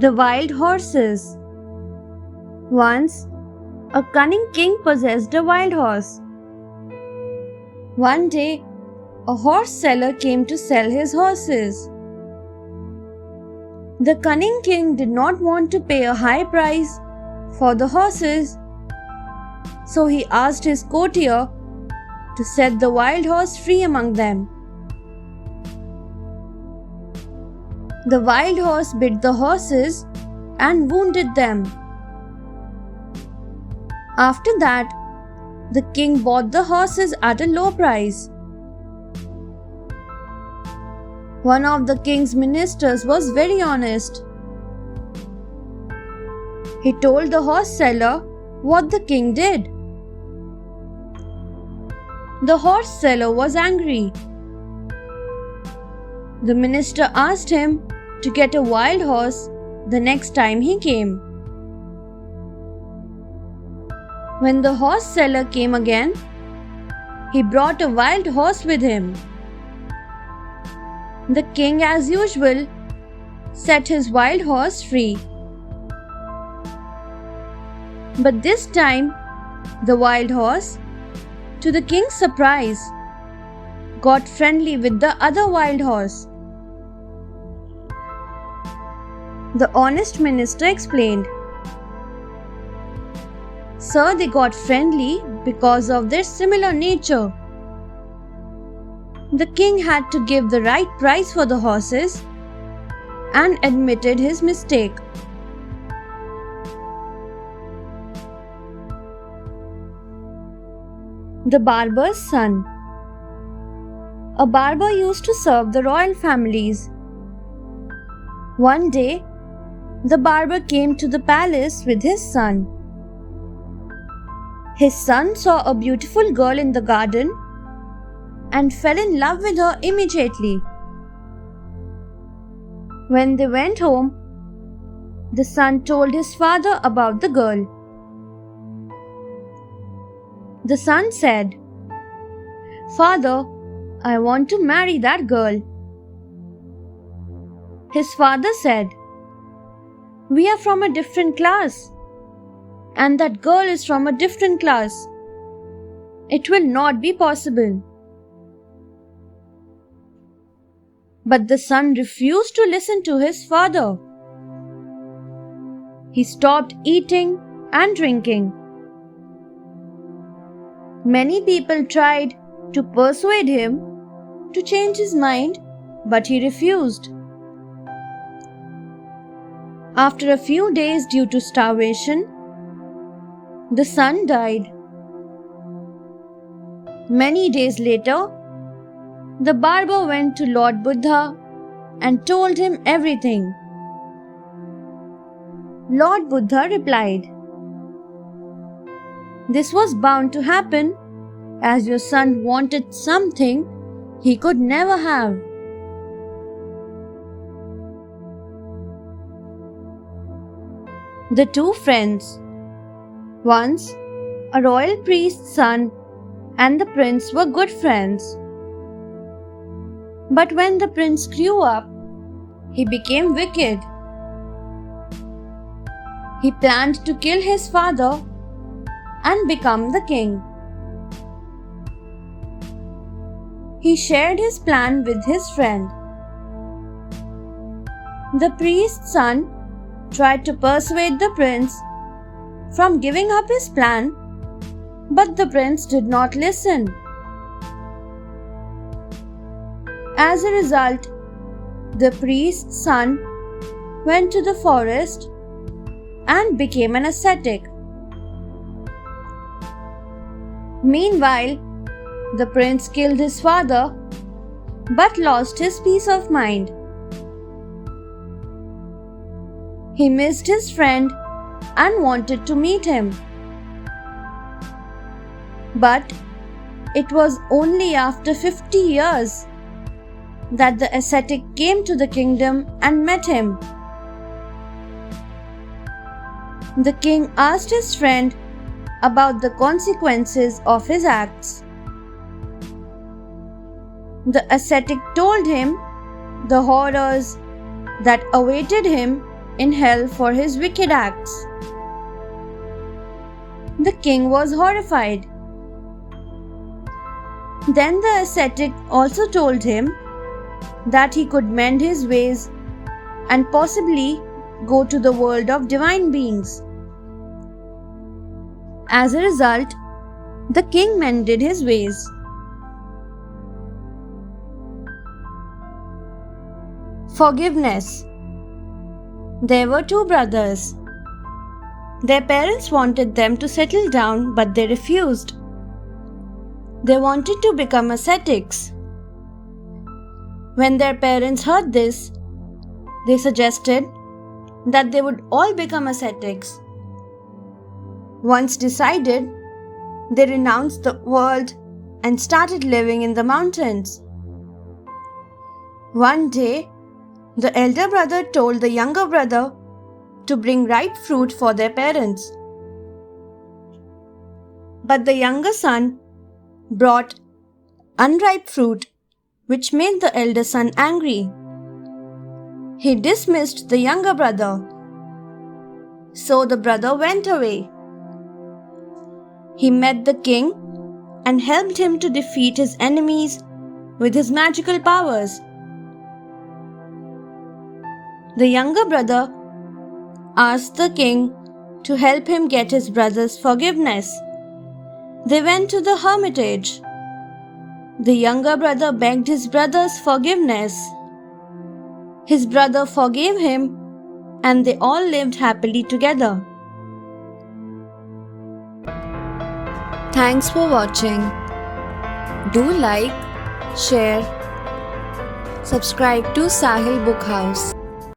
The wild horses. Once, a cunning king possessed a wild horse. One day, a horse seller came to sell his horses. The cunning king did not want to pay a high price for the horses, so he asked his courtier to set the wild horse free among them. The wild horse bit the horses and wounded them. After that, the king bought the horses at a low price. One of the king's ministers was very honest. He told the horse seller what the king did. The horse seller was angry. The minister asked him to get a wild horse the next time he came. When the horse seller came again, he brought a wild horse with him. The king, as usual, set his wild horse free. But this time, the wild horse, to the king's surprise, got friendly with the other wild horse. The honest minister explained, "Sir, they got friendly because of their similar nature." The king had to give the right price for the horses and admitted his mistake. The barber's son. A barber used to serve the royal families. One day, the barber came to the palace with his son. His son saw a beautiful girl in the garden and fell in love with her immediately. When they went home, the son told his father about the girl. The son said, "Father, I want to marry that girl." His father said, "We are from a different class, and that girl is from a different class. It will not be possible." But the son refused to listen to his father. He stopped eating and drinking. Many people tried to persuade him to change his mind, but he refused. After a few days, due to starvation, the son died. Many days later, the barber went to Lord Buddha and told him everything. Lord Buddha replied, "This was bound to happen, as your son wanted something he could never have." The two friends. Once, a royal priest's son and the prince were good friends. But when the prince grew up, he became wicked. He planned to kill his father and become the king. He shared his plan with his friend. The priest's son tried to persuade the prince from giving up his plan, but the prince did not listen. As a result, the priest's son went to the forest and became an ascetic. Meanwhile, the prince killed his father but lost his peace of mind. He missed his friend and wanted to meet him. But it was only after 50 years that the ascetic came to the kingdom and met him. The king asked his friend about the consequences of his acts. The ascetic told him the horrors that awaited him in hell for his wicked acts. The king was horrified. Then the ascetic also told him that he could mend his ways and possibly go to the world of divine beings. As a result, the king mended his ways. Forgiveness. There were two brothers. Their parents wanted them to settle down, but they refused. They wanted to become ascetics. When their parents heard this, they suggested that they would all become ascetics. Once decided, they renounced the world and started living in the mountains. One day, the elder brother told the younger brother to bring ripe fruit for their parents. But the younger son brought unripe fruit, which made the elder son angry. He dismissed the younger brother. So the brother went away. He met the king and helped him to defeat his enemies with his magical powers. The younger brother asked the king to help him get his brother's forgiveness. They went to the hermitage. The younger brother begged his brother's forgiveness. His brother forgave him, and they all lived happily together. Thanks for watching. Do like, share, subscribe to Sahil Book House.